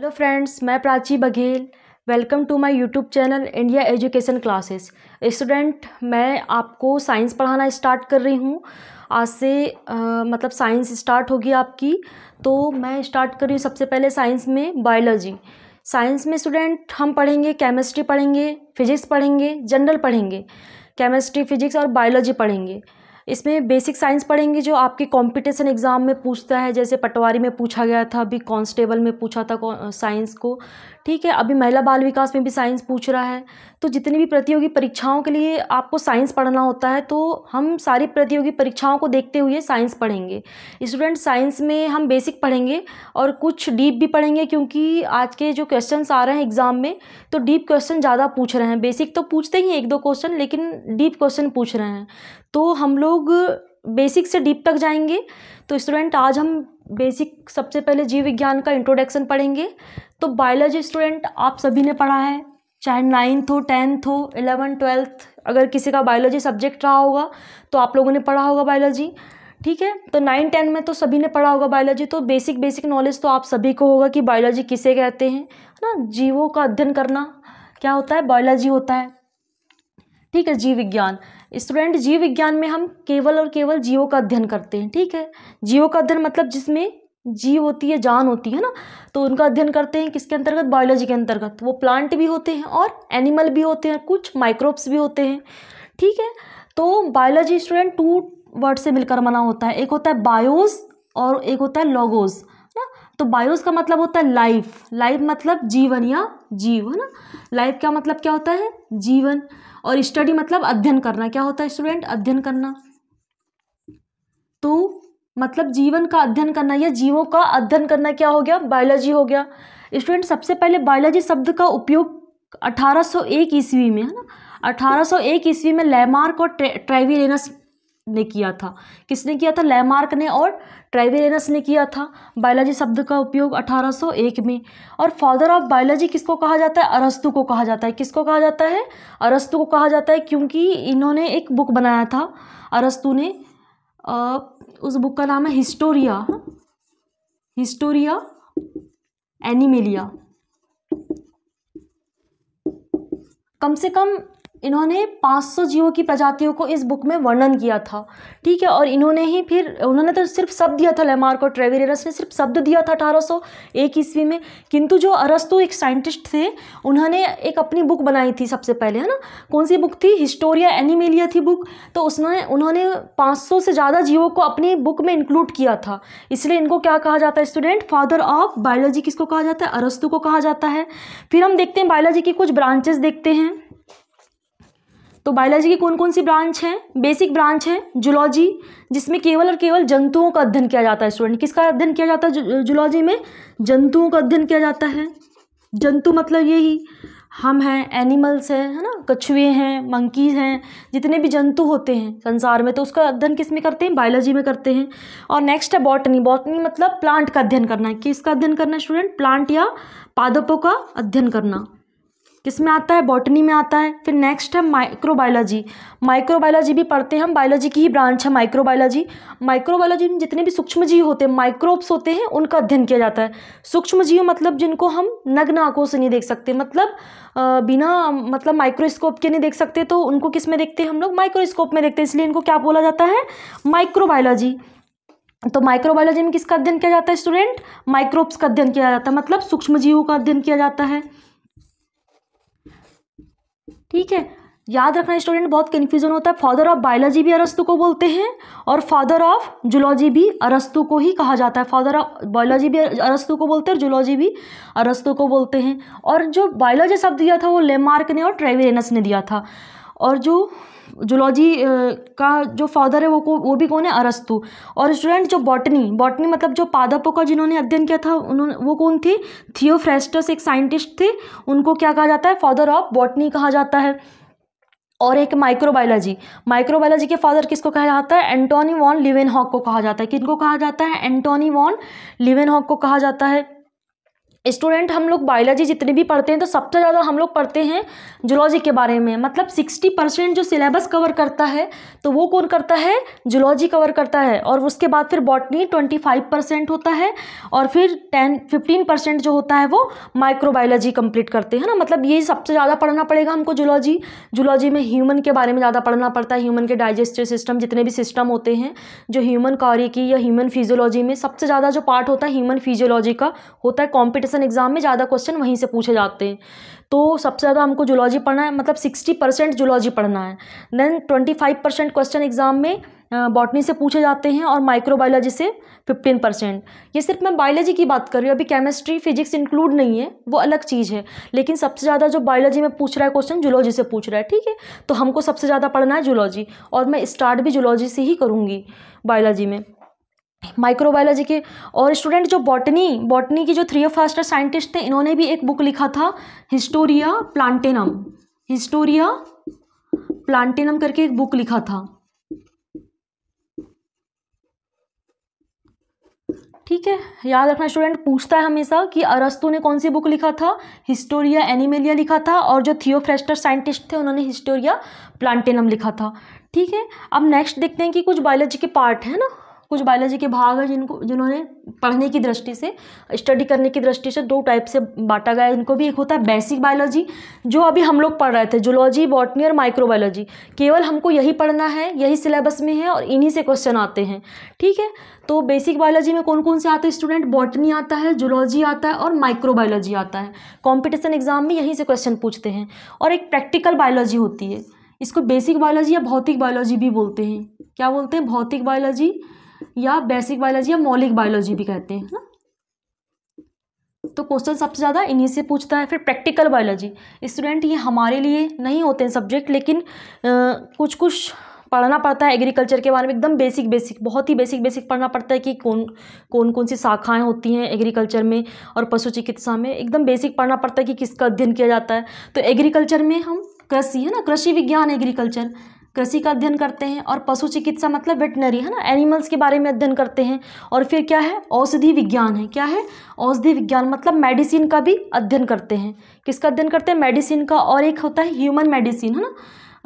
Hello friends, मैं Prachi Baghel. Welcome to my YouTube channel India Education Classes. Student, मैं आपको science पढ़ाना स्टार्ट कर रही हूँ। आज से मतलब साइंस स्टार्ट होगी आपकी। तो मैं स्टार्ट कर रही हूँ सबसे पहले साइंस में बायोलॉजी। साइंस में स्टूडेंट हम पढ़ेंगे केमिस्ट्री पढ़ेंगे, फिजिक्स पढ़ेंगे, जनरल पढ़ेंगे, केमिस्ट्री फिजिक्स और बायोलॉजी पढ़ेंगे। इसमें बेसिक साइंस पढ़ेंगे जो आपके कंपटीशन एग्ज़ाम में पूछता है, जैसे पटवारी में पूछा गया था, अभी कांस्टेबल में पूछा था साइंस को। ठीक है, अभी महिला बाल विकास में भी साइंस पूछ रहा है। तो जितनी भी प्रतियोगी परीक्षाओं के लिए आपको साइंस पढ़ना होता है, तो हम सारी प्रतियोगी परीक्षाओं को देखते हुए साइंस पढ़ेंगे। स्टूडेंट, साइंस में हम बेसिक पढ़ेंगे और कुछ डीप भी पढ़ेंगे, क्योंकि आज के जो क्वेश्चंस आ रहे हैं एग्ज़ाम में तो डीप क्वेश्चन ज़्यादा पूछ रहे हैं। बेसिक तो पूछते ही हैं एक दो क्वेश्चन, लेकिन डीप क्वेश्चन पूछ रहे हैं। तो हम लोग बेसिक से डीप तक जाएंगे। तो स्टूडेंट, आज हम बेसिक सबसे पहले जीव विज्ञान का इंट्रोडक्शन पढ़ेंगे। तो बायोलॉजी स्टूडेंट आप सभी ने पढ़ा है, चाहे 9th हो, 10th हो, 11th 12th, अगर किसी का बायोलॉजी सब्जेक्ट रहा होगा तो आप लोगों ने पढ़ा होगा बायोलॉजी। ठीक है, तो 9 10 में तो सभी ने पढ़ा होगा बायोलॉजी। तो बेसिक नॉलेज तो आप सभी को होगा कि बायोलॉजी किसे कहते हैं, है ना। जीवों का अध्ययन करना क्या होता है, बायोलॉजी होता है। ठीक है, जीव विज्ञान स्टूडेंट, जीव विज्ञान में हम केवल और केवल जीवों का अध्ययन करते हैं। ठीक है, जीवों का अध्ययन मतलब जिसमें जीव होती है, जान होती है ना, तो उनका अध्ययन करते हैं। किसके अंतर्गत, बायोलॉजी के अंतर्गत। वो प्लांट भी होते हैं और एनिमल भी होते हैं, कुछ माइक्रोब्स भी होते हैं। ठीक है, तो बायोलॉजी स्टूडेंट 2 वर्ड से मिलकर बना होता है। एक होता है बायोस और एक होता है लोगोस ना। तो बायोस का मतलब होता है लाइफ, लाइफ मतलब जीवन या जीव, है ना। लाइफ का मतलब क्या होता है, जीवन। और स्टडी मतलब अध्ययन करना। क्या होता है स्टूडेंट, अध्ययन करना। तो मतलब जीवन का अध्ययन करना या जीवों का अध्ययन करना क्या हो गया, बायोलॉजी हो गया। स्टूडेंट, सबसे पहले बायोलॉजी शब्द का उपयोग 1801 ईस्वी में, है ना, 1801 ईस्वी में लैमार्क और ट्रेविरेनस ने किया था। किसने किया था, लैमार्क ने और ट्रेविरेनस ने किया था बायोलॉजी शब्द का उपयोग 1801 में। और फादर ऑफ बायोलॉजी किसको कहा जाता है, अरस्तु को कहा जाता है। किसको कहा जाता है, अरस्तु को कहा जाता है, क्योंकि इन्होंने एक बुक बनाया था अरस्तु ने। उस बुक का नाम है हिस्टोरिया, हिस्टोरिया एनिमेलिया। कम से कम इन्होंने 500 जीवों की प्रजातियों को इस बुक में वर्णन किया था। ठीक है, और उन्होंने तो सिर्फ शब्द दिया था, लैमार्क और ट्रेविरेनस ने सिर्फ शब्द दिया था 1801 ईस्वी में। किंतु जो अरस्तु एक साइंटिस्ट थे, उन्होंने एक अपनी बुक बनाई थी सबसे पहले, है ना। कौन सी बुक थी, हिस्टोरिया एनिमेलिया थी बुक। तो उन्होंने 500 से ज़्यादा जीवों को अपनी बुक में इंक्लूड किया था। इसलिए इनको क्या कहा जाता है स्टूडेंट, फादर ऑफ बायोलॉजी किसको कहा जाता है, अरस्तु को कहा जाता है। फिर हम देखते हैं बायोलॉजी की कुछ ब्रांचेस देखते हैं। तो बायोलॉजी की कौन कौन सी ब्रांच है, बेसिक ब्रांच है जूलॉजी, जिसमें केवल और केवल जंतुओं का अध्ययन किया जाता है। स्टूडेंट, किसका अध्ययन किया जाता है जूलॉजी में, जंतुओं का अध्ययन किया जाता है। जंतु मतलब यही हम हैं, एनिमल्स हैं, है ना, कछुए हैं, मंकीज हैं, जितने भी जंतु होते हैं संसार में, तो उसका अध्ययन किस में करते हैं, बायोलॉजी में करते हैं। और नेक्स्ट है बॉटनी। बॉटनी मतलब प्लांट का अध्ययन करना है। किसका अध्ययन करना है स्टूडेंट, प्लांट या पादपों का अध्ययन करना। किस में आता है, बॉटनी में आता है। फिर नेक्स्ट है माइक्रोबायोलॉजी। माइक्रोबायोलॉजी भी पढ़ते हैं हम, बायोलॉजी की ही ब्रांच है माइक्रोबायोलॉजी। माइक्रोबायोलॉजी में जितने भी सूक्ष्म जीव होते हैं, माइक्रोब्स होते हैं, उनका अध्ययन किया जाता है। सूक्ष्म जीव मतलब जिनको हम नग्न आंखों से नहीं देख सकते, मतलब बिना मतलब माइक्रोस्कोप के नहीं देख सकते, तो उनको किस में देखते हैं हम लोग, माइक्रोस्कोप में देखते हैं। इसलिए इनको क्या बोला जाता है, माइक्रोबायोलॉजी। तो माइक्रोबायोलॉजी में किसका अध्ययन किया जाता है स्टूडेंट, माइक्रोब्स का अध्ययन किया जाता है, मतलब सूक्ष्म जीवों का अध्ययन किया जाता है। ठीक है, याद रखना स्टूडेंट, बहुत कन्फ्यूजन होता है। फादर ऑफ बायोलॉजी भी अरस्तु को बोलते हैं और फादर ऑफ जूलॉजी भी अरस्तु को ही कहा जाता है। फादर ऑफ बायोलॉजी भी अरस्तु को बोलते हैं और जूलॉजी भी अरस्तु को बोलते हैं। और जो बायोलॉजी शब्द दिया था वो लैमार्क ने और ट्रेविरेनस ने दिया था। और जो जूलॉजी का जो फादर है वो भी कौन है, अरस्तु। और स्टूडेंट, जो बॉटनी मतलब जो पादपों का जिन्होंने अध्ययन किया था, वो कौन थे, थियोफ्रेस्टस एक साइंटिस्ट थे। उनको क्या कहा जाता है, फादर ऑफ बॉटनी कहा जाता है। और एक माइक्रोबायोलॉजी के फादर किसको कहा जाता है, एंटोनी वॉन लीवेनहॉक को कहा जाता है। किनको कहा जाता है, एंटोनी वॉन लीवेनहॉक को कहा जाता है। स्टूडेंट हम लोग बायोलॉजी जितने भी पढ़ते हैं तो सबसे ज़्यादा हम लोग पढ़ते हैं जूलॉजी के बारे में, मतलब 60% जो सिलेबस कवर करता है तो वो कौन करता है, जूलॉजी कवर करता है। और उसके बाद फिर बॉटनी 25% होता है, और फिर 15% जो होता है वो माइक्रोबायोलॉजी कंप्लीट करते हैं ना। मतलब ये सबसे ज़्यादा पढ़ना पड़ेगा हमको जूलॉजी। जूलॉजी में ह्यूमन के बारे में ज़्यादा पढ़ना पड़ता है, ह्यूमन के डाइजेस्टिव सिस्टम, जितने भी सिस्टम होते हैं जो ह्यूमन कार्य की या ह्यूमन फिजियोलॉजी में सबसे ज़्यादा जो पार्ट होता है ह्यूमन फिजियोलॉजी का होता है। कॉम्पिटिशन एग्जाम में ज़्यादा क्वेश्चन वहीं से पूछे जाते हैं, तो सबसे ज़्यादा हमको जूलॉजी पढ़ना है, मतलब 60% जूलॉजी पढ़ना है। देन 25% क्वेश्चन एग्जाम में बॉटनी से पूछे जाते हैं और माइक्रोबायोलॉजी से 15%। ये सिर्फ मैं बायोलॉजी की बात कर रही हूँ, अभी केमिस्ट्री फिजिक्स इंक्लूड नहीं है, वो अलग चीज़ है। लेकिन सबसे ज़्यादा जो बायोलॉजी में पूछ रहा है क्वेश्चन जूलॉजी से पूछ रहा है, ठीक है। तो हमको सबसे ज़्यादा पढ़ना है जूलॉजी, और मैं स्टार्ट भी जूलॉजी से ही करूँगी बायोलॉजी में, माइक्रोबायोलॉजी के। और स्टूडेंट जो बॉटनी की जो 3 फास्टर साइंटिस्ट थे, इन्होंने भी एक बुक लिखा था हिस्टोरिया प्लांटेनम करके एक बुक लिखा था, ठीक है। याद रखना स्टूडेंट, पूछता है हमेशा कि अरस्तु ने कौन सी बुक लिखा था, हिस्टोरिया एनिमेलिया लिखा था, और जो थियोफ्रेस्टर साइंटिस्ट थे उन्होंने हिस्टोरिया प्लांटेनम लिखा था, ठीक है। अब नेक्स्ट देखते हैं कि कुछ बायोलॉजी के पार्ट है ना, कुछ बायोलॉजी के भाग है जिन्होंने पढ़ने की दृष्टि से, स्टडी करने की दृष्टि से 2 टाइप से बांटा गया है इनको भी। एक होता है बेसिक बायोलॉजी, जो अभी हम लोग पढ़ रहे थे, जूलॉजी, बॉटनी और माइक्रोबायोलॉजी, केवल हमको यही पढ़ना है, यही सिलेबस में है और इन्हीं से क्वेश्चन आते हैं, ठीक है। तो बेसिक बायोलॉजी में कौन कौन से आते हैं स्टूडेंट, बॉटनी आता है, जूलॉजी आता है और माइक्रोबायोलॉजी आता है। कॉम्पिटिशन एग्जाम में यहीं से क्वेश्चन पूछते हैं। और एक प्रैक्टिकल बायोलॉजी होती है, इसको बेसिक बायोलॉजी या भौतिक बायोलॉजी भी बोलते हैं। क्या बोलते हैं, भौतिक बायोलॉजी या बेसिक बायोलॉजी या मौलिक बायोलॉजी भी कहते हैं ना। तो क्वेश्चन सबसे ज़्यादा इन्हीं से पूछता है। फिर प्रैक्टिकल बायोलॉजी, स्टूडेंट ये हमारे लिए नहीं होते हैं सब्जेक्ट, लेकिन कुछ कुछ पढ़ना पड़ता है एग्रीकल्चर के बारे में, एकदम बेसिक बहुत ही बेसिक पढ़ना पड़ता है कि कौन सी शाखाएं होती हैं एग्रीकल्चर में और पशु चिकित्सा में, एकदम बेसिक पढ़ना पड़ता है कि किसका अध्ययन किया जाता है। तो एग्रीकल्चर में हम कृषि है ना, कृषि विज्ञान एग्रीकल्चर, कृषि का अध्ययन करते हैं। और पशु चिकित्सा मतलब वेटनरी है ना, एनिमल्स के बारे में अध्ययन करते हैं। और फिर क्या है, औषधि विज्ञान है। क्या है, औषधि विज्ञान मतलब मेडिसिन का भी अध्ययन करते हैं। किसका अध्ययन करते हैं, मेडिसिन का। और एक होता है ह्यूमन मेडिसिन है ना,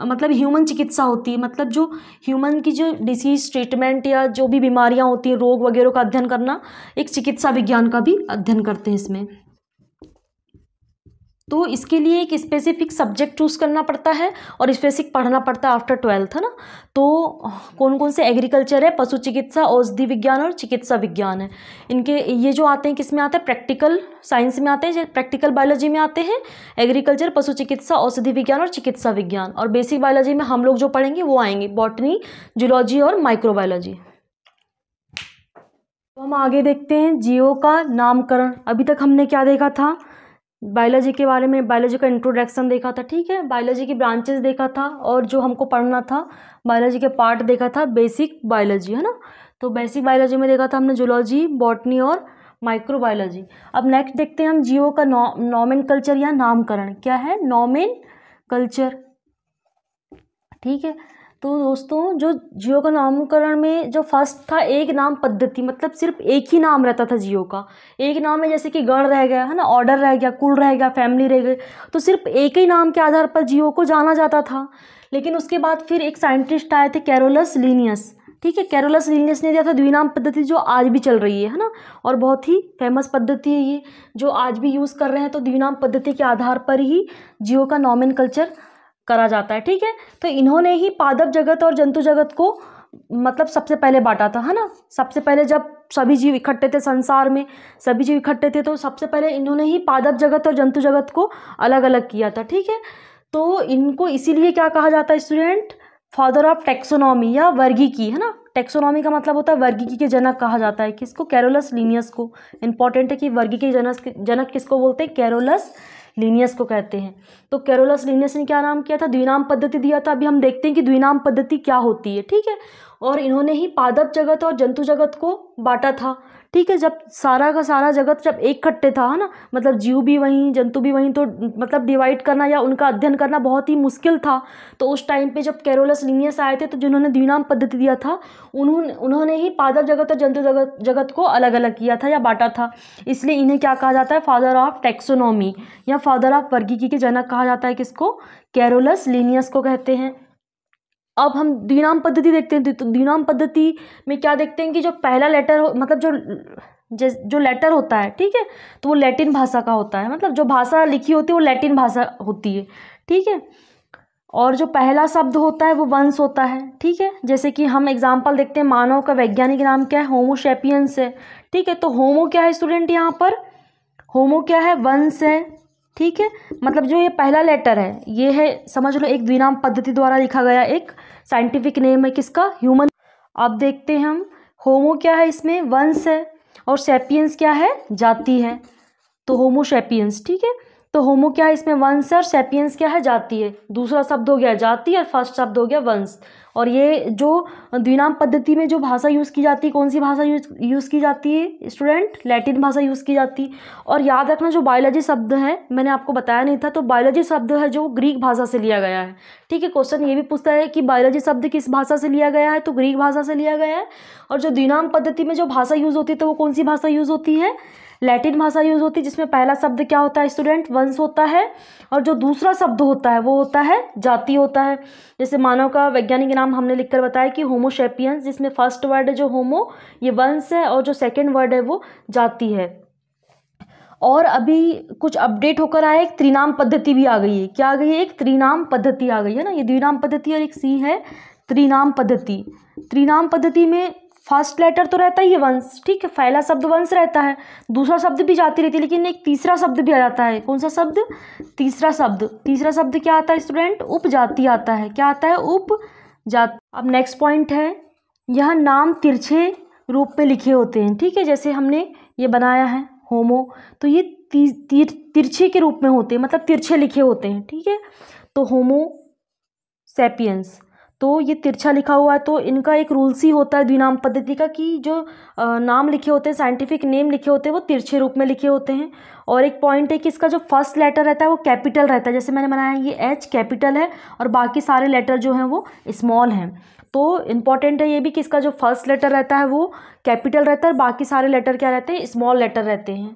मतलब ह्यूमन चिकित्सा होती है, मतलब जो ह्यूमन की जो डिसीज ट्रीटमेंट या जो भी बीमारियां होती हैं, रोग वगैरह का अध्ययन करना, एक चिकित्सा विज्ञान का भी अध्ययन करते हैं इसमें। तो इसके लिए एक स्पेसिफिक सब्जेक्ट चूज़ करना पड़ता है और स्पेसिफिक पढ़ना पड़ता है आफ्टर 12th है ना। तो कौन कौन से एग्रीकल्चर है, पशु चिकित्सा, औषधि विज्ञान और चिकित्सा विज्ञान है। इनके ये जो आते हैं किस में आते हैं, प्रैक्टिकल साइंस में आते हैं, प्रैक्टिकल बायोलॉजी में आते हैं एग्रीकल्चर, पशु चिकित्सा, औषधि विज्ञान और चिकित्सा विज्ञान। और बेसिक बायोलॉजी में हम लोग जो पढ़ेंगे वो आएंगे बॉटनी, जूलॉजी और माइक्रोबायोलॉजी। तो हम आगे देखते हैं जीवों का नामकरण। अभी तक हमने क्या देखा था, बायोलॉजी के बारे में, बायोलॉजी का इंट्रोडक्शन देखा था, ठीक है। बायोलॉजी की ब्रांचेस देखा था, और जो हमको पढ़ना था बायोलॉजी के पार्ट देखा था बेसिक बायोलॉजी है ना। तो बेसिक बायोलॉजी में देखा था हमने जूलॉजी, बॉटनी और माइक्रोबायोलॉजी। अब नेक्स्ट देखते हैं हम जीवों का नॉमेनकल्चर या नामकरण। क्या है, नॉमेनकल्चर, ठीक है। तो दोस्तों जो जीवों का नामकरण में जो फर्स्ट था एक नाम पद्धति, मतलब सिर्फ एक ही नाम रहता था जीवों का। एक नाम है, जैसे कि गण रह गया है ना, ऑर्डर रह गया, कुल रह गया, फैमिली रह गई, तो सिर्फ एक ही नाम के आधार पर जीवों को जाना जाता था। लेकिन उसके बाद फिर एक साइंटिस्ट आए थे, कैरोलस लिनियस, ठीक है। कैरोलस लिनियस ने दिया था द्विनाम पद्धति, जो आज भी चल रही है ना, और बहुत ही फेमस पद्धति है ये, जो आज भी यूज़ कर रहे हैं। तो द्विनाम पद्धति के आधार पर ही जीवों का नॉमेनकल्चर करा जाता है, ठीक है। तो इन्होंने ही पादप जगत और जंतु जगत को मतलब सबसे पहले बांटा था, है ना। सबसे पहले जब सभी जीव इकट्ठे थे संसार में, सभी जीव इकट्ठे थे, तो सबसे पहले इन्होंने ही पादप जगत और जंतु जगत को अलग अलग किया था, ठीक है। तो इनको इसीलिए क्या कहा जाता है स्टूडेंट, फादर ऑफ टेक्सोनॉमी या वर्गीकी, है ना। टेक्सोनॉमी का मतलब होता है वर्गीकी के जनक कहा जाता है किसको, कैरोलस लिनियस को। इंपॉर्टेंट है कि वर्गीकी जनक किसको बोलते हैं, कैरोलस लिनियस को कहते हैं। तो कैरोलस लिनियस ने क्या नाम किया था, द्विनाम पद्धति दिया था। अभी हम देखते हैं कि द्विनाम पद्धति क्या होती है, ठीक है। और इन्होंने ही पादप जगत और जंतु जगत को बांटा था, ठीक है। जब सारा का सारा जगत जब इकट्ठे था, है ना, मतलब जीव भी वहीं, जंतु भी वहीं, तो मतलब डिवाइड करना या उनका अध्ययन करना बहुत ही मुश्किल था। तो उस टाइम पे जब कैरोलस लिनियस आए थे, तो जिन्होंने द्विनाम पद्धति दिया था, उन्होंने ही पादप जगत और जंतु जगत को अलग अलग किया था या बांटा था। इसलिए इन्हें क्या कहा जाता है? फादर ऑफ टैक्सोनॉमी या फादर ऑफ वर्गीकी के जनक कहा जाता है। किसको? कैरोलस लिनियस को कहते हैं। अब हम द्विनाम पद्धति देखते हैं। तो द्विनाम पद्धति में क्या देखते हैं कि जो पहला लेटर मतलब जो लेटर होता है, ठीक है, तो वो लैटिन भाषा का होता है। मतलब जो भाषा लिखी होती है वो लैटिन भाषा होती है, ठीक है। और जो पहला शब्द होता है वो वंश होता है, ठीक है। जैसे कि हम एग्जाम्पल देखते हैं, मानव का वैज्ञानिक नाम क्या है? होमो सैपियंस है, ठीक है। तो होमो क्या है स्टूडेंट? यहाँ पर होमो क्या है? वंश है, ठीक है। मतलब जो ये पहला लेटर है ये है, समझ लो, एक द्विनाम पद्धति द्वारा लिखा गया एक साइंटिफिक नेम है। किसका? ह्यूमन। अब देखते हैं हम, होमो क्या है? इसमें वंश है, और सैपियंस क्या है? जाति है। तो होमो सैपियंस, ठीक है। तो होमो क्या है? इसमें वंश है, और सैपियंस क्या है? जाति है। दूसरा शब्द हो गया जाति, और फर्स्ट शब्द हो गया वंश। और ये जो द्विनाम पद्धति में जो भाषा यूज़ की जाती है, कौन सी भाषा यूज़ की जाती है स्टूडेंट? लैटिन भाषा यूज़ की जाती है। और याद रखना, जो बायोलॉजी शब्द है, मैंने आपको बताया नहीं था, तो बायोलॉजी शब्द है जो ग्रीक भाषा से लिया गया है, ठीक है। क्वेश्चन ये भी पूछता है कि बायोलॉजी शब्द किस भाषा से लिया गया है, तो ग्रीक भाषा से लिया गया है। और जो द्विनाम पद्धति में जो भाषा यूज़ होती है, तो वो कौन सी भाषा यूज़ होती है? लैटिन भाषा यूज़ होती है, जिसमें पहला शब्द क्या होता है स्टूडेंट? वंश होता है, और जो दूसरा शब्द होता है वो होता है जाति होता है। जैसे मानव का वैज्ञानिक नाम हमने लिखकर बताया कि होमो सैपियंस, जिसमें फर्स्ट वर्ड है जो होमो, ये वंश है, और जो सेकंड वर्ड है वो जाति है। और अभी कुछ अपडेट होकर आया, एक त्रिनाम पद्धति भी आ गई है। क्या आ गई है? एक त्रिनाम पद्धति आ गई है ना। ये द्विनाम पद्धति और एक सी है त्रिनाम पद्धति। त्रिनाम पद्धति में फर्स्ट लेटर तो रहता ही है वंश, ठीक है, पहला शब्द वंश रहता है, दूसरा शब्द भी जाति रहती है, लेकिन एक तीसरा शब्द भी आ जाता है। कौन सा शब्द? तीसरा शब्द। तीसरा शब्द क्या आता है स्टूडेंट? उपजाति आता है। क्या आता है? उपजाति। अब नेक्स्ट पॉइंट है, यह नाम तिरछे रूप में लिखे होते हैं, ठीक है। जैसे हमने ये बनाया है होमो, तो ये तिरछे के रूप में होते हैं, मतलब तिरछे लिखे होते हैं, ठीक है। तो होमो सैपियंस, तो ये तिरछा लिखा हुआ है। तो इनका एक रूल्स ही होता है द्विनाम पद्धति का कि जो नाम लिखे होते हैं, साइंटिफिक नेम लिखे होते हैं, वो तिरछे रूप में लिखे होते हैं। और एक पॉइंट है कि इसका जो फर्स्ट लेटर रहता है वो कैपिटल रहता है। जैसे मैंने बनाया ये एच कैपिटल है, और बाकी सारे लेटर जो हैं वो स्मॉल हैं। तो इम्पॉर्टेंट है ये भी कि इसका जो फर्स्ट लेटर रहता है वो कैपिटल रहता है, बाकी सारे लेटर क्या रहते हैं? स्मॉल लेटर रहते हैं।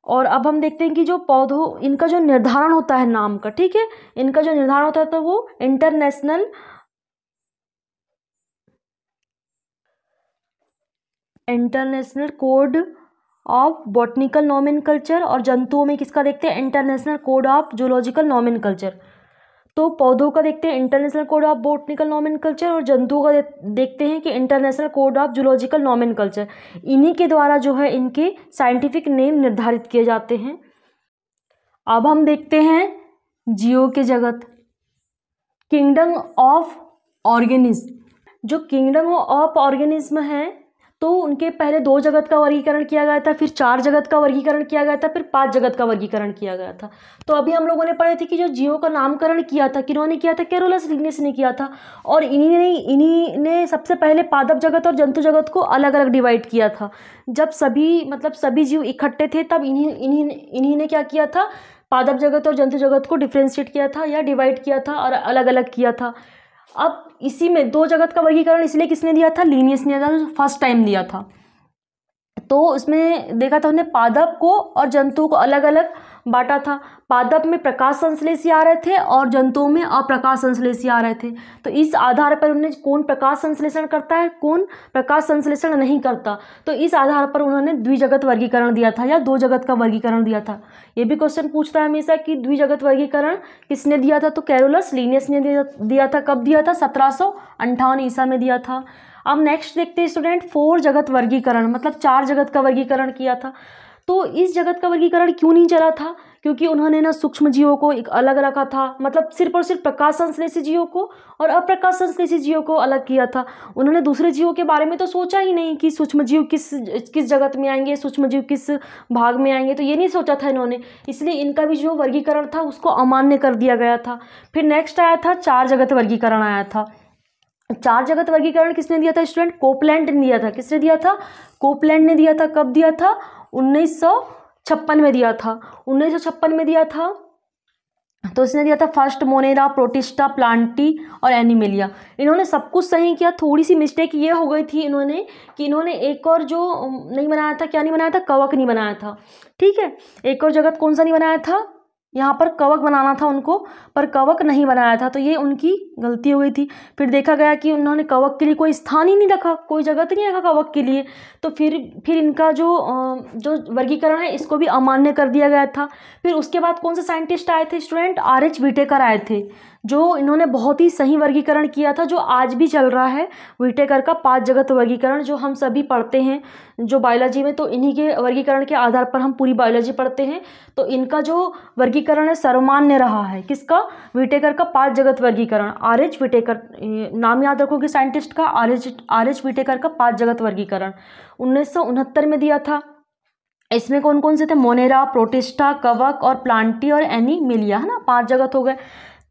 और अब हम देखते हैं कि जो पौधों, इनका जो निर्धारण होता है नाम का, ठीक है, इनका जो निर्धारण होता है तो वो international code of botanical nomenclature, और जंतुओं में किसका देखते हैं? International code of zoological nomenclature. तो पौधों का देखते हैं international code of botanical nomenclature, और जंतुओं का देखते हैं कि international code of zoological nomenclature. इन्हीं के द्वारा जो है इनके साइंटिफिक नेम निर्धारित किए जाते हैं। अब हम देखते हैं जीव के जगत, किंगडम ऑफ ऑर्गेनिज्म। जो किंगडम ऑफ ऑर्गेनिज्म है, तो उनके पहले 2 जगत का वर्गीकरण किया गया था, फिर 4 जगत का वर्गीकरण किया गया था, फिर 5 जगत का वर्गीकरण किया गया था। तो अभी हम लोगों ने पढ़े थे कि जो जीवों का नामकरण किया था, किन्होंने किया था? कैरोलस लिनियस ने किया था। और इन्हीं ने सबसे पहले पादप जगत और जंतु जगत को अलग अलग डिवाइड किया था। जब सभी जीव इकट्ठे थे, तब इन्हीं ने क्या किया था? पादप जगत और जंतु जगत को डिफ्रेंशिएट किया था या डिवाइड किया था और अलग अलग किया था। अब इसी में 2 जगत का वर्गीकरण इसलिए किसने दिया था? लिनियस ने फर्स्ट टाइम दिया था। तो उसमें देखा था उन्हें पादप को और जंतु को अलग अलग बांटा था। पादप में प्रकाश संश्लेषी आ रहे थे और जंतुओं में अप्रकाश संश्लेषी आ रहे थे। तो इस आधार पर उन्हें कौन प्रकाश संश्लेषण करता है, कौन प्रकाश संश्लेषण नहीं करता, तो इस आधार पर उन्होंने द्विजगत वर्गीकरण दिया था या 2 जगत का वर्गीकरण दिया था। ये भी क्वेश्चन पूछता है हमेशा कि द्विजगत वर्गीकरण किसने दिया था, तो कैरोलस लिनियस ने दिया था। कब दिया था? 1758 ईसा में दिया था। अब नेक्स्ट देखते हैं स्टूडेंट 4 जगत वर्गीकरण, मतलब 4 जगत का वर्गीकरण किया था। तो इस जगत का वर्गीकरण क्यों नहीं चला था? क्योंकि उन्होंने ना सूक्ष्म जीवों को एक अलग रखा था, मतलब सिर्फ और सिर्फ प्रकाश संश्लेषी जीवों को और अप्रकाश संश्लेषी जीवों को अलग किया था। उन्होंने दूसरे जीवों के बारे में तो सोचा ही नहीं कि सूक्ष्म जीव किस जगत में आएंगे, सूक्ष्म जीव किस भाग में आएंगे, तो ये नहीं सोचा था इन्होंने। इसलिए इनका भी जो वर्गीकरण था उसको अमान्य कर दिया गया था। फिर नेक्स्ट आया था 4 जगत वर्गीकरण आया था। चार जगत वर्गीकरण किसने दिया था स्टूडेंट? कोपलैंड ने दिया था। किसने दिया था? कोपलैंड ने दिया था। कब दिया था? 1956 में दिया था। 1956 में दिया था। तो इसने दिया था फर्स्ट मोनेरा, प्रोटिस्टा, प्लांटी और एनिमेलिया। इन्होंने सब कुछ सही किया। थोड़ी सी मिस्टेक ये हो गई थी इन्होंने कि इन्होंने एक और जो नहीं बनाया था, क्या नहीं बनाया था? कवक नहीं बनाया था। ठीक है, एक और जगत कौन सा नहीं बनाया था? यहाँ पर कवक बनाना था उनको, पर कवक नहीं बनाया था, तो ये उनकी गलती हो गई थी। फिर देखा गया कि उन्होंने कवक के लिए कोई स्थान ही नहीं रखा, कोई जगत नहीं रखा कवक के लिए, तो फिर इनका जो वर्गीकरण है इसको भी अमान्य कर दिया गया था। फिर उसके बाद कौन से साइंटिस्ट आए थे स्टूडेंट? आर.एच. व्हिटेकर आए थे, जो इन्होंने बहुत ही सही वर्गीकरण किया था, जो आज भी चल रहा है। व्हिटेकर का 5 जगत वर्गीकरण जो हम सभी पढ़ते हैं जो बायोलॉजी में, तो इन्हीं के वर्गीकरण के आधार पर हम पूरी बायोलॉजी पढ़ते हैं। तो इनका जो वर्गीकरण है सर्वमान्य रहा है। किसका? व्हिटेकर का 5 जगत वर्गीकरण। आर.एच. व्हिटेकर, नाम याद रखोगे साइंटिस्ट का, आर.एच. व्हिटेकर का 5 जगत वर्गीकरण 1969 में दिया था। इसमें कौन कौन से थे? मोनेरा, प्रोटिस्टा, कवक और प्लांटी और एनिमेलिया, है ना, 5 जगत हो गए।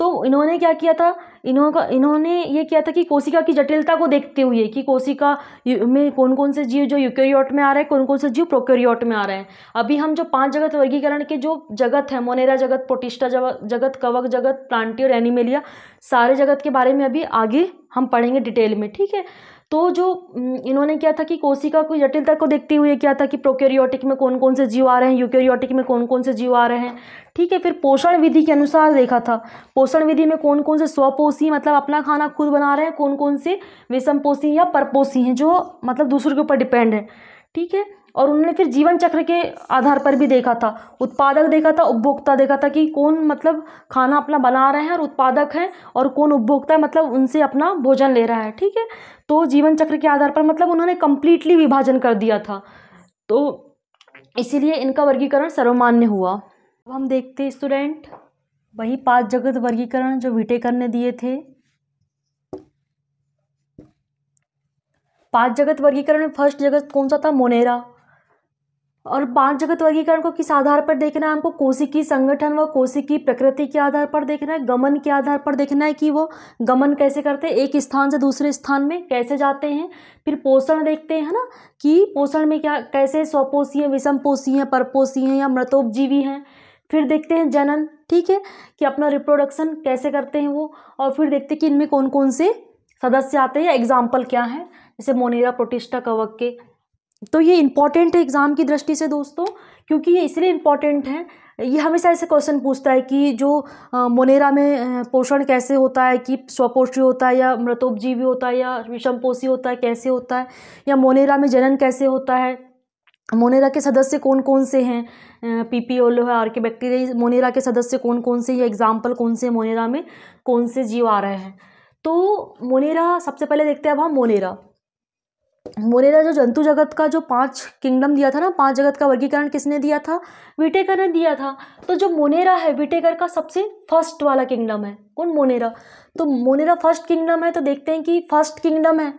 तो इन्होंने क्या किया था? इन्होंने ये किया था कि कोशिका की जटिलता को देखते हुए कि कोशिका में कौन कौन से जीव जो यूकेरियोट में आ रहे हैं, कौन कौन से जीव प्रोकैरियोट में आ रहे हैं। अभी हम जो 5 जगत वर्गीकरण के जो जगत है, मोनेरा जगत, प्रोटिस्टा जगत, कवक जगत, प्लांटी और एनिमेलिया, सारे जगत के बारे में अभी आगे हम पढ़ेंगे डिटेल में। ठीक है, तो जो इन्होंने क्या था कि कोशिका की जटिलता को देखते हुए क्या था कि प्रोकैरियोटिक में कौन कौन से जीव आ रहे हैं, यूकेरियोटिक में कौन कौन से जीव आ रहे हैं। ठीक है, फिर पोषण विधि के अनुसार देखा था। पोषण विधि में कौन कौन से स्वपोषी मतलब अपना खाना खुद बना रहे हैं, कौन कौन से विषमपोषी या परपोषी हैं जो मतलब दूसरों के ऊपर डिपेंड है। ठीक है, और उन्होंने फिर जीवन चक्र के आधार पर भी देखा था। उत्पादक देखा था, उपभोक्ता देखा था कि कौन मतलब खाना अपना बना रहे हैं और उत्पादक हैं, और कौन उपभोक्ता मतलब उनसे अपना भोजन ले रहा है। ठीक है, तो जीवन चक्र के आधार पर मतलब उन्होंने कंप्लीटली विभाजन कर दिया था, तो इसीलिए इनका वर्गीकरण सर्वमान्य हुआ। अब हम देखते हैं स्टूडेंट वही 5 जगत वर्गीकरण जो व्हिटेकर ने दिए थे। 5 जगत वर्गीकरण में फर्स्ट जगत कौन सा था? मोनेरा। और 5 जगत वर्गीकरण को किस आधार पर देखना है हमको? कोशिकीय संगठन व कोशिकीय प्रकृति के आधार पर देखना है, गमन के आधार पर देखना है कि वो गमन कैसे करते हैं, एक स्थान से दूसरे स्थान में कैसे जाते हैं। फिर पोषण देखते हैं, है ना, कि पोषण में क्या कैसे स्वपोषी हैं, विषमपोषी हैं, परपोषी हैं या मृतोपजीवी हैं। फिर देखते हैं जनन, ठीक है, कि अपना रिप्रोडक्शन कैसे करते हैं वो। और फिर देखते हैं कि इनमें कौन कौन से सदस्य आते हैं या एग्जाम्पल क्या है, जैसे मोनेरा, प्रोटिस्टा, कवक के। तो ये इंपॉर्टेंट है एग्जाम की दृष्टि से दोस्तों, क्योंकि ये इसलिए इम्पॉर्टेंट है, ये हमेशा ऐसे क्वेश्चन पूछता है कि जो मोनेरा में पोषण कैसे होता है, कि स्वपोषी होता है या मृतोपजीवी होता है या विषमपोषी होता है, कैसे होता है, या मोनेरा में जनन कैसे होता है, मोनेरा के सदस्य कौन कौन से हैं, पीपीओलो है, आर्किबैक्टीरिया, मोनेरा के सदस्य कौन कौन से, ये एग्जाम्पल कौन से मोनेरा में कौन से जीव आ रहे हैं। तो मोनेरा सबसे पहले देखते हैं अब हम मोनेरा जो जंतु जगत का जो 5 किंगडम दिया था ना, 5 जगत का वर्गीकरण किसने दिया था? व्हिटेकर ने दिया था। तो जो मोनेरा है व्हिटेकर का सबसे फर्स्ट वाला किंगडम है। कौन? मोनेरा। तो मोनेरा फर्स्ट किंगडम है, तो देखते हैं कि फर्स्ट किंगडम है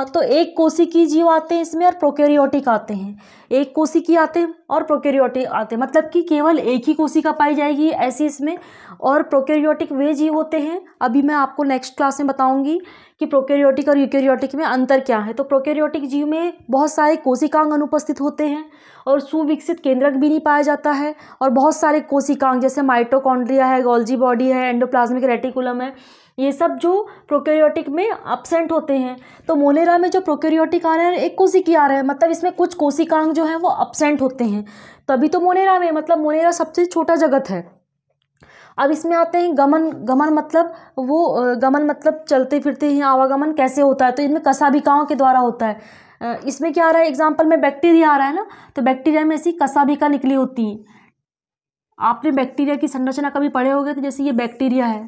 तो एक कोशिकीय जीव आते हैं इसमें और प्रोकैरियोटिक आते हैं, एक कोशिकीय आते हैं और प्रोकैरियोटिक आते हैं, मतलब कि केवल एक ही कोशिका पाई जाएगी ऐसी इसमें। और प्रोकैरियोटिक वे जीव होते हैं, अभी मैं आपको नेक्स्ट क्लास में बताऊंगी कि प्रोकैरियोटिक और यूकैरियोटिक में अंतर क्या है। तो प्रोकैरियोटिक जीव में बहुत सारे कोशिकांग अनुपस्थित होते हैं और सुविकसित केंद्रक भी नहीं पाया जाता है, और बहुत सारे कोशिकांग जैसे माइटोकॉन्ड्रिया है, गोल्जी बॉडी है, एंडोप्लाज्मिक रेटिकुलम है, ये सब जो प्रोकैरियोटिक में एब्सेंट होते हैं। तो मोनेरा में जो प्रोकैरियोटिक आ रहे हैं एक कोशिकीय आ रहे हैं, मतलब इसमें कुछ कोशिकांग जो हैं वो एब्सेंट होते हैं, तभी तो मोनेरा में, मतलब मोनेरा सबसे छोटा जगत है। अब इसमें आते हैं गमन मतलब चलते फिरते ही आवागमन कैसे होता है, तो इनमें कशाभिकाओं के द्वारा होता है। इसमें क्या आ रहा है, एग्जाम्पल में बैक्टीरिया आ रहा है ना, तो बैक्टीरिया में ऐसी कशाभिका निकली होती है। आपने बैक्टीरिया की संरचना कभी पढ़े होंगे, तो जैसे ये बैक्टीरिया है,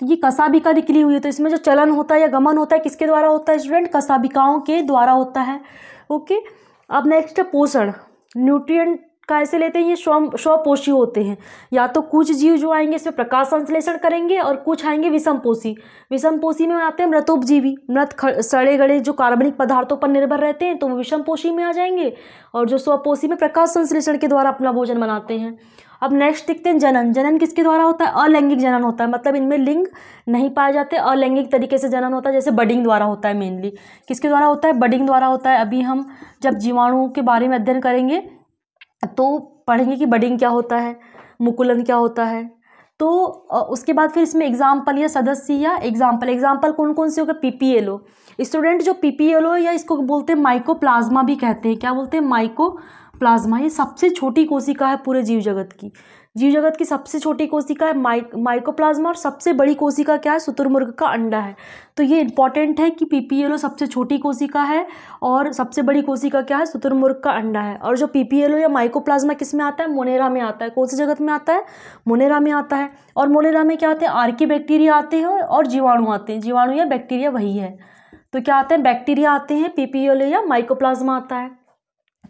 तो ये कशाभिका निकली हुई है, तो इसमें जो चलन होता है या गमन होता है किसके द्वारा होता है स्टूडेंट? कशाभिकाओं के द्वारा होता है। ओके, अब नेक्स्ट है पोषण। न्यूट्रिएंट कैसे लेते हैं, ये स्वपोषी होते हैं। या तो कुछ जीव जो आएंगे इसमें प्रकाश संश्लेषण करेंगे और कुछ आएंगे विषमपोषी। विषमपोषी में आते हैं मृतोपजीवी, मृत सड़े गड़े जो कार्बनिक पदार्थों पर निर्भर रहते हैं तो वो विषमपोषी में आ जाएंगे, और जो स्वपोषी में प्रकाश संश्लेषण के द्वारा अपना भोजन बनाते हैं। अब नेक्स्ट देखते हैं जनन। जनन किसके द्वारा होता है? अलैंगिक जनन होता है, मतलब इनमें लिंग नहीं पाए जाते, अलैंगिक तरीके से जनन होता है, जैसे बडिंग द्वारा होता है। मेनली किसके द्वारा होता है? बडिंग द्वारा होता है। अभी हम जब जीवाणुओं के बारे में अध्ययन करेंगे तो पढ़ेंगे कि बडिंग क्या होता है, मुकुलन क्या होता है। तो उसके बाद फिर इसमें एग्जाम्पल या सदस्य या एग्जाम्पल कौन कौन से होगा? पीपीएलओ। स्टूडेंट जो पीपीएलओ या इसको बोलते हैं माइकोप्लाज्मा भी कहते हैं। क्या बोलते हैं? माइकोप्लाज्मा। ये सबसे छोटी कोशिका है पूरे जीव जगत की। जीव जगत की सबसे छोटी कोशिका है माइकोप्लाज्मा, और सबसे बड़ी कोशिका क्या है? शुतुरमुर्ग का अंडा है। तो ये इंपॉर्टेंट है कि पीपीएलओ सबसे छोटी कोशिका है और सबसे बड़ी कोशिका क्या है? शुतुरमुर्ग का अंडा है। और जो पीपीएलओ या माइकोप्लाज्मा किस में आता है? मोनेरा में आता है। कौन सी जगत में आता है? मोनेरा में आता है। और मोनेरा में क्या आते हैं? आर्की बैक्टीरिया आते हैं और जीवाणु आते हैं। जीवाणु या बैक्टीरिया वही है। तो क्या आते हैं? बैक्टीरिया आते हैं, पीपीएलओ या माइकोप्लाज्मा आता है।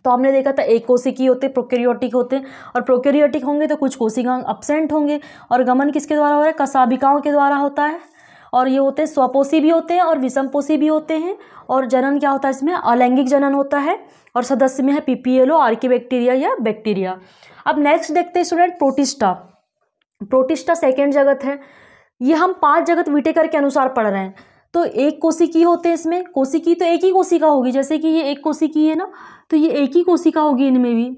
तो हमने देखा था एक कोशिकीय होते, प्रोकैरियोटिक होते हैं, और प्रोकैरियोटिक होंगे तो कुछ कोशिकाएं अब्सेंट होंगे। और गमन किसके द्वारा हो रहा है? कशाभिकाओं के द्वारा होता है। और ये होते हैं स्वपोषी भी होते हैं और विषमपोषी भी होते हैं। और जनन क्या होता है इसमें? अलैंगिक जनन होता है। और सदस्य में है पीपीएलओ, आर्कीबैक्टीरिया या बैक्टीरिया। अब नेक्स्ट देखते हैं स्टूडेंट प्रोटिस्टा। प्रोटिस्टा सेकेंड जगत है। ये हम 5 जगत विटेकर के अनुसार पढ़ रहे हैं। तो एक कोशिकी होते हैं इसमें। कोशिकी तो एक ही कोशिका होगी, जैसे कि ये एक कोशिकी है ना, तो ये एक ही कोशिका होगी, इनमें भी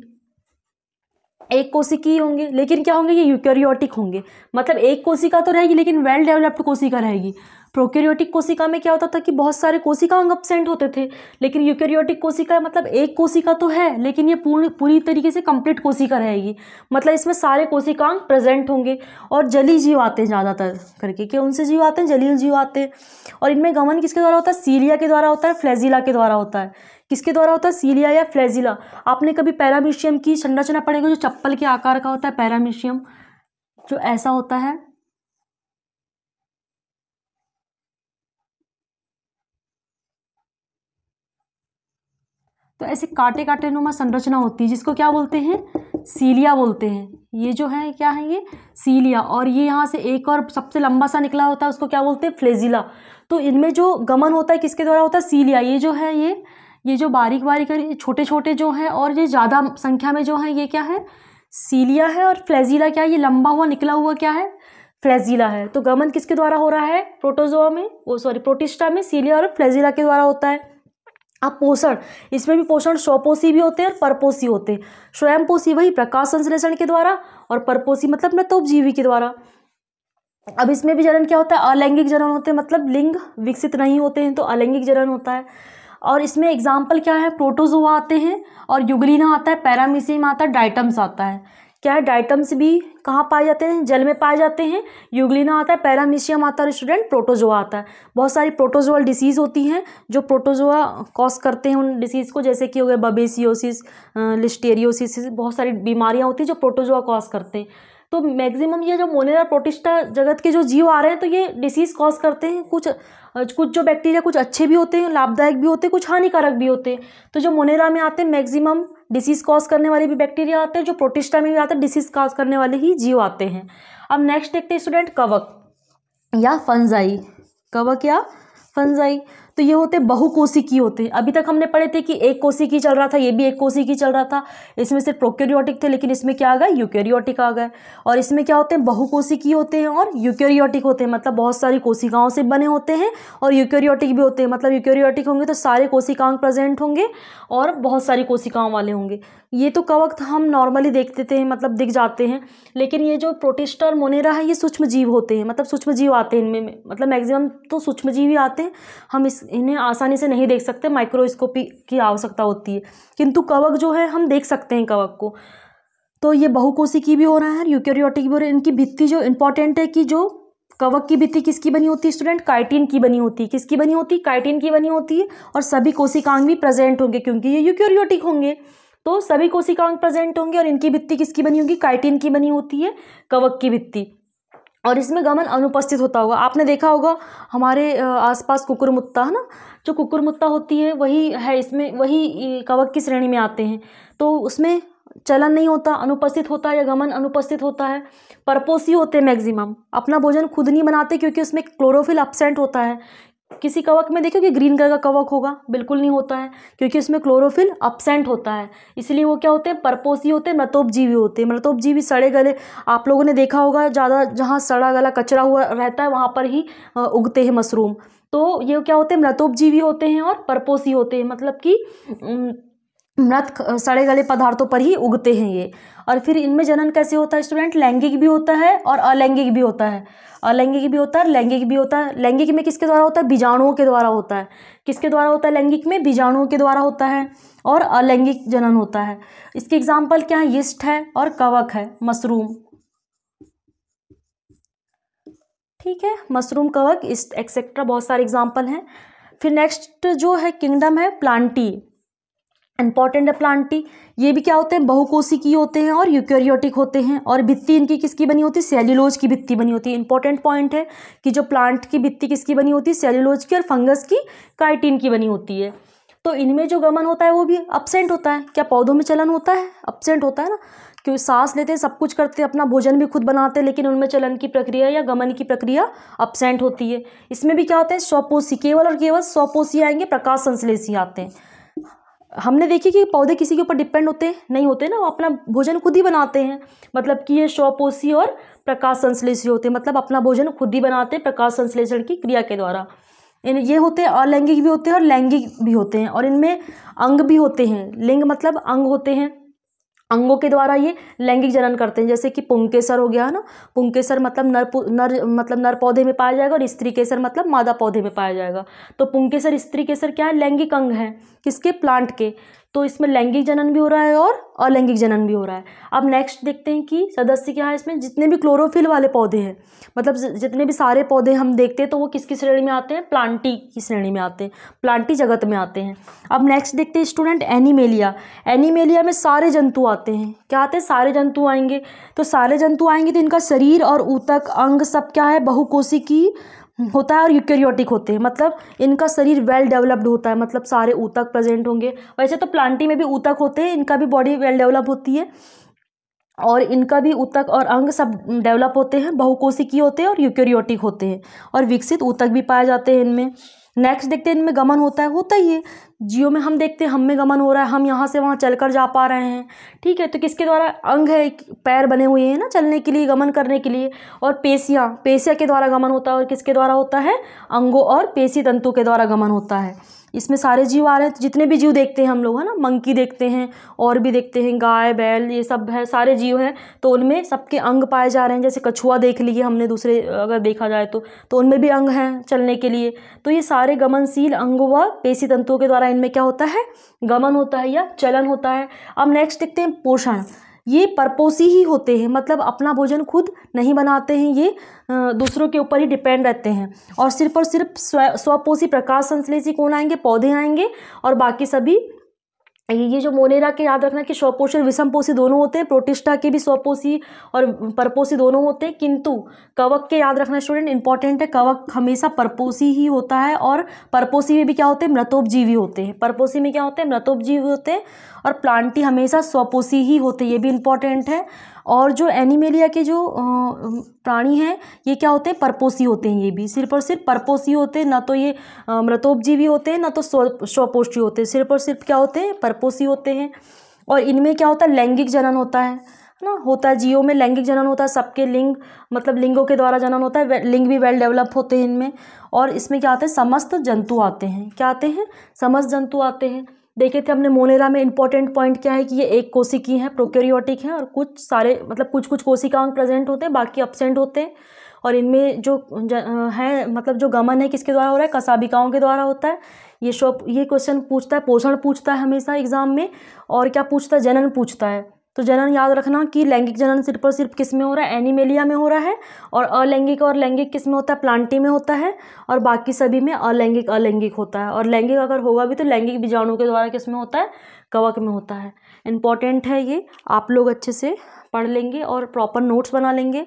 एक कोशिकी होंगे। लेकिन क्या होंगे? ये यूकैरियोटिक होंगे, मतलब एक कोशिका तो रहेगी लेकिन वेल डेवलप्ड कोशिका रहेगी। प्रोकैरियोटिक कोशिका में क्या होता था कि बहुत सारे कोशिकांग अब्सेंट होते थे, लेकिन यूकैरियोटिक कोशिका मतलब एक कोशिका तो है लेकिन ये पूरी तरीके से कंप्लीट कोशिका रहेगी, मतलब इसमें सारे कोशिकांग प्रेजेंट होंगे। और जलीय जीव आते हैं ज़्यादातर करके। कौन से जीव आते हैं? जलीय जीव आते हैं। और इनमें गमन किसके द्वारा होता है? सीलिया के द्वारा होता है, फ्लैजिला के द्वारा होता है। किसके द्वारा होता है? सीलिया या फ्लैजिला। आपने कभी पैरामीशियम की संरचना पढ़ेगा, जो चप्पल के आकार का होता है, पैरामीशियम जो ऐसा होता है। तो ऐसे कांटे कांटे नुमा संरचना होती है जिसको क्या बोलते हैं? सीलिया बोलते हैं। ये जो है क्या है? ये सीलिया। और ये यहाँ से एक और सबसे लंबा सा निकला होता है उसको क्या बोलते हैं? फ्लैजिला। तो इनमें जो गमन होता है किसके द्वारा होता है? सीलिया। ये जो है ये जो बारीक बारीक छोटे छोटे जो हैं और ये ज़्यादा संख्या में जो है ये क्या है? सीलिया है। और फ्लैजिला क्या है? ये लंबा हुआ निकला हुआ क्या है? फ्लैजिला है। तो गमन किसके द्वारा हो रहा है? प्रोटिस्टा में सीलिया और फ्लैजिला के द्वारा होता है। अब पोषण, इसमें भी पोषण स्वपोषी भी होते हैं और परपोषी होते हैं। स्वयंपोषी वही प्रकाश संश्लेषण के द्वारा, और परपोषी मतलब मृतोपजीवी के द्वारा। अब इसमें भी जनन क्या होता है? अलैंगिक जनन होते हैं, मतलब लिंग विकसित नहीं होते हैं तो अलैंगिक जनन होता है। और इसमें एग्जाम्पल क्या है? प्रोटोजोआ आते हैं, और युग्लिना आता है, पैरामीशियम आता है, डाइटम्स आता है। क्या है? डाइटम्स भी कहाँ पाए जाते हैं? जल में पाए जाते हैं। युग्लिना आता है, पैरामीशियम आता है, स्टूडेंट प्रोटोजोआ आता है। बहुत सारी प्रोटोजोअल डिसीज़ होती हैं जो प्रोटोजोआ कॉज करते हैं उन डिसीज़ को, जैसे कि हो गया बबेसियोसिस, लिस्टेरियोसिस, बहुत सारी बीमारियाँ होती हैं जो प्रोटोजोआ कॉज करते हैं। तो मैक्सिमम ये जो मोनेरा प्रोटिस्टा जगत के जो जीव आ रहे हैं तो ये डिसीज़ कॉज करते हैं। कुछ जो बैक्टीरिया कुछ अच्छे भी होते हैं, लाभदायक भी होते हैं, कुछ हानिकारक भी होते हैं। तो जो मोनेरा में आते हैं मैक्सिमम डिसीज़ कॉज करने वाले भी बैक्टीरिया आते हैं, जो प्रोटिस्टा में भी आते हैं डिसीज़ कॉज करने वाले ही जीव आते हैं। अब नेक्स्ट देखते हैं स्टूडेंट कवक या फंजाई। कवक या फंजाई तो ये होते बहुकोशिकी होते हैं। अभी तक हमने पढ़े थे कि एक कोशिकी चल रहा था, ये भी एक कोशिकी चल रहा था। इसमें सिर्फ प्रोकैरियोटिक थे, लेकिन इसमें क्या आ गया? यूकैरियोटिक आ गए। और इसमें क्या होते हैं? बहुकोशिकी होते हैं और यूकैरियोटिक होते हैं, मतलब बहुत सारी कोशिकाओं से बने होते हैं। और यूकैरियोटिक भी होते हैं, मतलब यूकैरियोटिक होंगे तो सारे कोशिकांग प्रेजेंट होंगे और बहुत सारी कोशिकाओं वाले होंगे। ये तो कवक हम नॉर्मली देखते थे, मतलब दिख जाते हैं। लेकिन ये जो प्रोटिस्टा और मोनेरा है ये सूक्ष्म जीव होते हैं, मतलब सूक्ष्म जीव आते हैं इनमें, मतलब मैक्सिमम तो सूक्ष्म जीव ही आते हैं। हम इन्हें आसानी से नहीं देख सकते, माइक्रोस्कोपी की आवश्यकता होती है। किंतु कवक जो है हम देख सकते हैं कवक को। तो ये बहुकोशिकी भी हो रहा है, यूकैरियोटिक भी हो रहा है। इनकी भित्ति जो इंपॉर्टेंट है कि जो कवक की भित्ति किसकी बनी होती है स्टूडेंट? काइटिन की बनी होती है। किसकी बनी होती है? काइटिन की बनी होती है। और सभी कोशिकांग भी प्रेजेंट होंगे क्योंकि ये यूकैरियोटिक होंगे, तो सभी कोशिकांग प्रेजेंट होंगे। और इनकी भित्ति किसकी बनी होगी? काइटिन की बनी होती है, कवक की भित्ति। और इसमें गमन अनुपस्थित होता होगा। आपने देखा होगा हमारे आसपास कुकुरमुत्ता है ना, जो कुकुरमुत्ता होती है वही है इसमें, वही कवक की श्रेणी में आते हैं। तो उसमें चलन नहीं होता, अनुपस्थित होता है, या गमन अनुपस्थित होता है। परपोषी होते हैं मैक्सिमम, अपना भोजन खुद नहीं बनाते क्योंकि उसमें क्लोरोफिल अब्सेंट होता है। किसी कवक में देखो कि ग्रीन कलर का कवक होगा, बिल्कुल नहीं होता है क्योंकि उसमें क्लोरोफिल अब्सेंट होता है, इसलिए वो क्या होते हैं, परपोषी होते हैं, मृतोपजीवी होते हैं। मृतोपजीवी सड़े गले, आप लोगों ने देखा होगा ज़्यादा जहाँ सड़ा गला कचरा हुआ रहता है वहाँ पर ही उगते हैं मशरूम। तो ये क्या होते हैं, मृतोपजीवी होते हैं और परपोषी होते हैं, मतलब कि मृत सड़े गले पदार्थों पर ही उगते हैं ये। और फिर इनमें जनन कैसे होता है स्टूडेंट, लैंगिक भी होता है और अलैंगिक भी होता है। अलैंगिक भी होता है, लैंगिक भी होता है। लैंगिक में किसके द्वारा होता है, बीजाणुओं के द्वारा होता है। किसके द्वारा होता है लैंगिक में, बीजाणुओं के द्वारा होता है। और अलैंगिक जनन होता है, इसके एग्जाम्पल क्या है, यीस्ट है और कवक है, मशरूम। ठीक है, मशरूम, कवक, एक्सेट्रा बहुत सारे एग्जाम्पल हैं। फिर नेक्स्ट जो है किंगडम है प्लांटी, इंपॉर्टेंट है प्लांटी। ये भी क्या होते हैं, बहुकोशिकीय होते हैं और यूकैरियोटिक होते हैं। और भित्ति इनकी किसकी बनी होती है, सेल्यूलोज की भित्ति बनी होती है। इंपॉर्टेंट पॉइंट है कि जो प्लांट की भित्ति किसकी बनी होती है, सेल्यूलोज की, और फंगस की काइटिन की बनी होती है। तो इनमें जो गमन होता है वो भी अब्सेंट होता है। क्या पौधों में चलन होता है, अब्सेंट होता है ना, क्योंकि सांस लेते हैं, सब कुछ करते हैं, अपना भोजन भी खुद बनाते हैं, लेकिन उनमें चलन की प्रक्रिया या गमन की प्रक्रिया अब्सेंट होती है। इसमें भी क्या होता है, स्वपोषी, केवल और केवल स्वपोषी आएंगे, प्रकाश संश्लेषी आते हैं। हमने देखी कि पौधे किसी के ऊपर डिपेंड होते नहीं होते ना, वो अपना भोजन खुद ही बनाते हैं, मतलब कि ये स्वपोषी और प्रकाश संश्लेषी होते हैं, मतलब अपना भोजन खुद ही बनाते हैं प्रकाश संश्लेषण की क्रिया के द्वारा। ये होते हैं अलैंगिक भी होते हैं और लैंगिक भी होते हैं। और इनमें अंग भी होते हैं, लिंग मतलब अंग होते हैं, अंगों के द्वारा ये लैंगिक जनन करते हैं। जैसे कि पुंकेसर हो गया ना, पुंकेसर मतलब नर पौधे में पाया जाएगा, और स्त्री केसर मतलब मादा पौधे में पाया जाएगा। तो पुंकेसर, स्त्री केसर क्या है, लैंगिक अंग है, किसके, प्लांट के। तो इसमें लैंगिक जनन भी हो रहा है और अलैंगिक जनन भी हो रहा है। अब नेक्स्ट देखते हैं कि सदस्य क्या है इसमें, जितने भी क्लोरोफिल वाले पौधे हैं, मतलब जितने भी सारे पौधे हम देखते हैं तो वो किसकी श्रेणी में आते हैं, प्लांटी की श्रेणी में आते हैं, प्लांटी जगत में आते हैं। अब नेक्स्ट देखते हैं स्टूडेंट एनिमेलिया। एनिमेलिया में सारे जंतु आते हैं, क्या आते हैं, सारे जंतु आएंगे। तो सारे जंतु आएंगे तो इनका शरीर और ऊतक अंग सब क्या है, बहुकोशिकीय होता है और यूकैरियोटिक होते हैं, मतलब इनका शरीर वेल डेवलप्ड होता है, मतलब सारे ऊतक प्रेजेंट होंगे। वैसे तो प्लांटी में भी ऊतक होते हैं, इनका भी बॉडी वेल डेवलप होती है और इनका भी ऊतक और अंग सब डेवलप होते हैं, बहुकोशिकीय होते हैं और यूकैरियोटिक होते हैं, और विकसित ऊतक भी पाए जाते हैं इनमें। नेक्स्ट देखते हैं इनमें गमन होता ही है। जियो में हम देखते हैं, हम में गमन हो रहा है, हम यहाँ से वहाँ चलकर जा पा रहे हैं। ठीक है, तो किसके द्वारा, अंग है, पैर बने हुए हैं ना चलने के लिए, गमन करने के लिए। और पेशियाँ के द्वारा गमन होता है, और किसके द्वारा होता है, अंगों और पेशी तंतु के द्वारा गमन होता है। इसमें सारे जीव आ रहे हैं, जितने भी जीव देखते हैं हम लोग, है ना, मंकी देखते हैं और भी देखते हैं, गाय बैल ये सब है, सारे जीव हैं, तो उनमें सबके अंग पाए जा रहे हैं। जैसे कछुआ देख लिए हमने, दूसरे अगर देखा जाए तो उनमें भी अंग हैं चलने के लिए। तो ये सारे गमनशील अंग व पेशी तंतुओं के द्वारा इनमें क्या होता है, गमन होता है या चलन होता है। अब नेक्स्ट देखते हैं पोषण। ये परपोषी ही होते हैं, मतलब अपना भोजन खुद नहीं बनाते हैं, ये दूसरों के ऊपर ही डिपेंड रहते हैं। और सिर्फ स्वपोषी प्रकाश संश्लेषी कौन आएंगे, पौधे आएंगे, और बाकी सभी ये जो मोनेरा के याद रखना कि स्वपोषी और विषमपोषी दोनों होते हैं। प्रोटिस्टा के भी स्वपोषी और परपोषी दोनों होते हैं, किंतु कवक के याद रखना स्टूडेंट, इंपॉर्टेंट है, कवक हमेशा परपोषी ही होता है। और परपोषी में भी क्या होते हैं, मृतोपजीवी होते हैं। परपोषी में क्या होते हैं, मृतोपजीवी होते हैं, और प्लांटी हमेशा स्वपोषी ही होते हैं, ये भी इंपॉर्टेंट है। और जो एनिमेलिया के जो प्राणी हैं ये क्या होते हैं, परपोषी होते हैं, ये भी सिर्फ और सिर्फ परपोषी होते हैं, ना तो ये मृतोपजीवी होते हैं, ना तो स्वपोषी होते हैं, सिर्फ और सिर्फ क्या होते हैं, परपोषी होते हैं। और इनमें क्या होता है, लैंगिक जनन होता है ना, होता है, जीवों में लैंगिक जनन होता है, सबके लिंग मतलब लिंगों के द्वारा जनन होता है, लिंग भी वेल डेवलप होते हैं इनमें। और इसमें क्या आते हैं, समस्त जंतु आते हैं, क्या आते हैं, समस्त जंतु आते हैं। देखे थे हमने मोनेरा में, इंपॉर्टेंट पॉइंट क्या है कि ये एक कोशिकीय है, प्रोकैरियोटिक है, और कुछ सारे मतलब कुछ कोशिकांग प्रेजेंट होते हैं, बाकी अब्सेंट होते हैं। और इनमें जो है मतलब जो गमन है किसके द्वारा हो रहा है, कशाभिकाओं के द्वारा होता है। ये क्वेश्चन पूछता है, पोषण पूछता है हमेशा एग्जाम में, और क्या पूछता है, जनन पूछता है। तो जनन याद रखना कि लैंगिक जनन सिर्फ और सिर्फ किस में हो रहा है, एनिमेलिया में हो रहा है, और अलैंगिक और लैंगिक किस में होता है, प्लांटी में होता है, और बाकी सभी में अलैंगिक होता है। और लैंगिक अगर होगा भी तो लैंगिक बीजाणु के द्वारा किस में होता है, कवक में होता है। इंपॉर्टेंट है ये, आप लोग अच्छे से पढ़ लेंगे और प्रॉपर नोट्स बना लेंगे।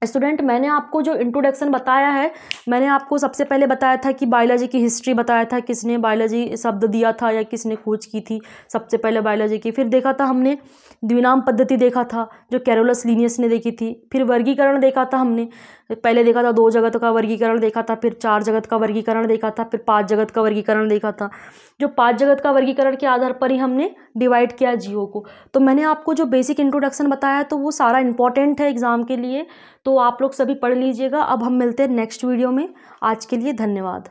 स्टूडेंट, मैंने आपको जो इंट्रोडक्शन बताया है, मैंने आपको सबसे पहले बताया था कि बायोलॉजी की हिस्ट्री बताया था, किसने बायोलॉजी शब्द दिया था या किसने खोज की थी सबसे पहले बायोलॉजी की। फिर देखा था हमने द्विनाम पद्धति देखा था जो कैरोलस लीनियस ने देखी थी। फिर वर्गीकरण देखा था हमने, पहले देखा था 2 जगत का वर्गीकरण देखा था, फिर 4 जगत का वर्गीकरण देखा था, फिर 5 जगत का वर्गीकरण देखा था। जो 5 जगत का वर्गीकरण के आधार पर ही हमने डिवाइड किया जीवों को। तो मैंने आपको जो बेसिक इंट्रोडक्शन बताया तो वो सारा इंपॉर्टेंट है एग्जाम के लिए, तो आप लोग सभी पढ़ लीजिएगा। अब हम मिलते हैं नेक्स्ट वीडियो में। आज के लिए धन्यवाद।